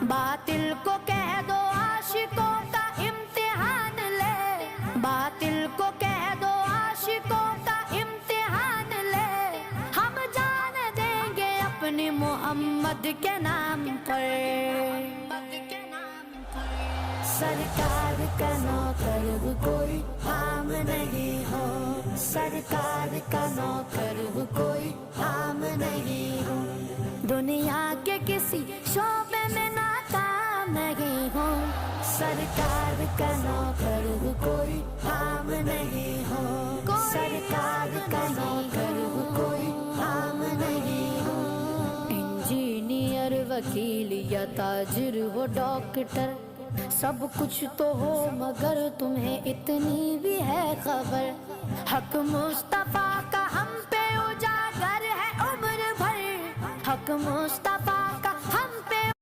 باطل کو کہہ دو عاشقوں کا امتحان لے، باطل کو کہہ دو عاشقوں کا امتحان لے، ہم جان دیں گے اپنے محمد کے نام پر۔ سرکار کا نوکر کوئی عام نہیں ہو، سرکار کا نوکر کوئی عام نہیں ہو، دنیا کے کسی شعبے میں ناکام نہیں ہو، سرکار کا نوکر کوئی عام نہیں ہو، سرکار کا نوکر کوئی عام نہیں ہو۔ انجینئر، وکیل یا تاجر ہو، ڈاکٹر، سب کچھ تو ہو مگر تمہیں اتنی بھی ہے خبر، حق مصطفیٰ کا ہم پہ اجاگر ہے عمر بھر، حق مصطفیٰ